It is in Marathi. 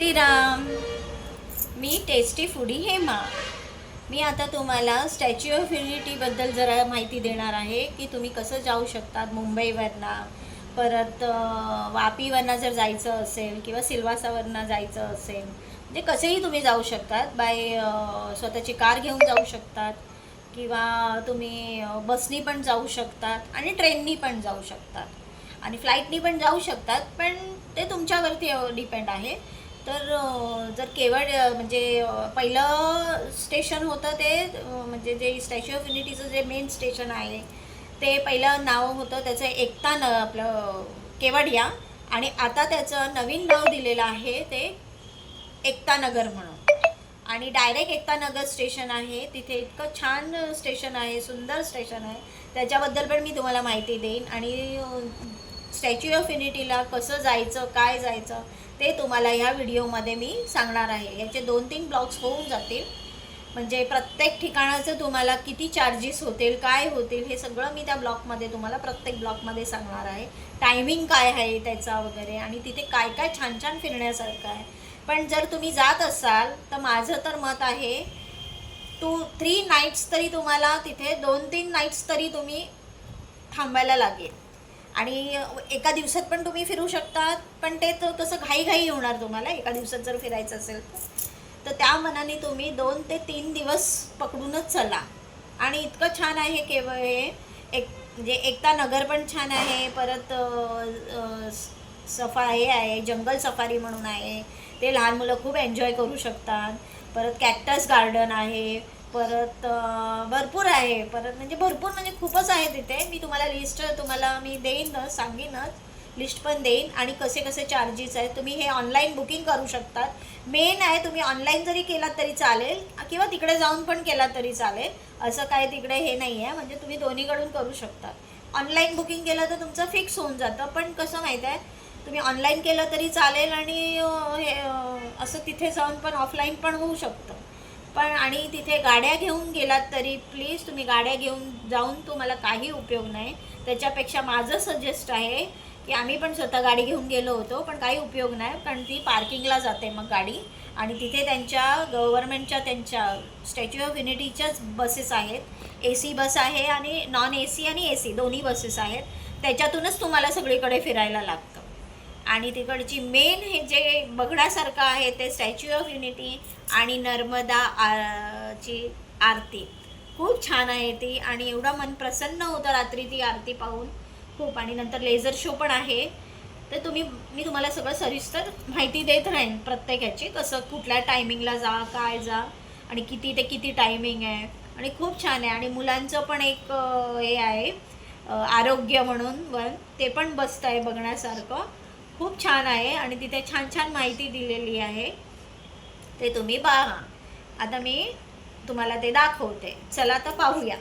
श्रीराम. मी टेस्टी फूडी हेमा. मी आता तुम्हाला स्टॅच्यू ऑफ युनिटीबद्दल जरा माहिती देणार आहे की तुम्ही कसं जाऊ शकतात मुंबईवरनं. परत वापीवरनं जर जायचं असेल किंवा सिल्वासावरनं जायचं असेल म्हणजे कसेही तुम्ही जाऊ शकतात. बाय स्वतःची कार घेऊन जाऊ शकतात किंवा तुम्ही बसनी पण जाऊ शकतात आणि ट्रेननी पण जाऊ शकतात आणि फ्लाईटनी पण जाऊ शकतात, पण ते तुमच्यावरती डिपेंड आहे. तर जर केवळ म्हणजे पहिलं स्टेशन होतं ते म्हणजे जे स्टॅच्यू ऑफ युनिटीचं जे मेन स्टेशन आहे ते पहिलं नाव होतं त्याचं आपलं केवडिया, आणि आता त्याचं नवीन नाव दिलेलं आहे ते एकता नगर म्हणून. आणि डायरेक्ट एकता नगर स्टेशन आहे तिथे. इतकं छान स्टेशन आहे, सुंदर स्टेशन आहे, त्याच्याबद्दल पण मी तुम्हाला माहिती देईन. आणि स्टॅच्यू ऑफ युनिटीला कसं जायचं, काय जायचं ते तुम्हाला ह्या व्हिडिओमध्ये मी सांगणार आहे. याचे 2-3 ब्लॉग्स होऊन जातील, म्हणजे प्रत्येक ठिकाणाचं तुम्हाला किती चार्जेस होतील, काय होतील, हे सगळं मी त्या ब्लॉगमध्ये तुम्हाला प्रत्येक ब्लॉगमध्ये सांगणार आहे. टायमिंग काय आहे त्याचा वगैरे, आणि तिथे काय काय छान छान फिरण्यासारखं आहे. पण जर तुम्ही जात असाल तर माझं तर मत आहे 2-3 नाईट्स तरी तुम्हाला तिथे 2-3 नाईट्स तरी तुम्ही थांबायला लागेल. आणि एका दिवसात पण तुम्ही फिरू शकतात, पण ते तर तसं घाई होणार तुम्हाला एका दिवसात जर फिरायचं असेल तर त्या मनाने तुम्ही 2 ते 3 दिवस पकडूनच चला. आणि इतकं छान आहे केवळ हे एक म्हणजे एकता नगर पण छान आहे. परत हे आहे जंगल सफारी म्हणून आहे, ते लहान मुलं खूप एन्जॉय करू शकतात. परत कॅक्टस गार्डन आहे, परत भरपूर आहे. परत म्हणजे खूपच आहे तिथे. मी तुम्हाला लिस्ट मी देईनच, सांगेनच, लिस्ट पण देईन. आणि कसे कसे चार्जेस आहेत तुम्ही हे ऑनलाईन बुकिंग करू शकतात. मेन आहे तुम्ही ऑनलाईन जरी केलात तरी चालेल किंवा तिकडे जाऊन पण केलात तरी चालेल, असं काय तिकडे हे नाही आहे. म्हणजे तुम्ही दोन्हीकडून करू शकता. ऑनलाईन बुकिंग केलं तर तुमचं फिक्स होऊन जातं, पण कसं माहीत आहे तुम्ही ऑनलाईन केलं तरी चालेल आणि हे असं तिथे जाऊन पण ऑफलाईन पण होऊ शकतं. पण आणि तिथे गाड्या घेऊन गेलात तरी प्लीज तुम्ही गाड्या घेऊन जाऊन तुम्हाला काही उपयोग नाही. त्याच्यापेक्षा माझं सजेस्ट आहे की आम्ही पण स्वतः गाडी घेऊन गेलो होतो, पण काही उपयोग नाही, कारण ती पार्किंगला जाते मग गाडी. आणि तिथे त्यांच्या गव्हर्नमेंटच्या त्यांच्या स्टॅच्यू ऑफ युनिटीच्याच बसेस आहेत. AC बस आहे आणि नॉन AC आणि AC दोन्ही बसेस आहेत. त्याच्यातूनच तुम्हाला सगळीकडे फिरायला लागतं. आणि तिकडची मेन हे जे बघण्यासारखं आहे ते स्टॅच्यू ऑफ युनिटी आणि नर्मदा ची आरती खूप छान आहे ती. आणि एवढं मन प्रसन्न होतं रात्री ती आरती पाहून खूप. आणि नंतर लेझर शो पण आहे. तर मी तुम्हाला सगळं सविस्तर माहिती देत राहीन प्रत्येक ह्याची, कसं कुठल्या टायमिंगला जा, काय जा आणि किती ते किती टायमिंग आहे. आणि खूप छान आहे. आणि मुलांचं पण एक हे आहे आरोग्य म्हणून ते पण बसतं आहे बघण्यासारखं, खूप छान आहे. आणि तिथे छान छान माहिती दिलेली आहे, ते तुम्ही पहा. आता मी तुम्हाला ते दाखवते. चला तर पाहूया.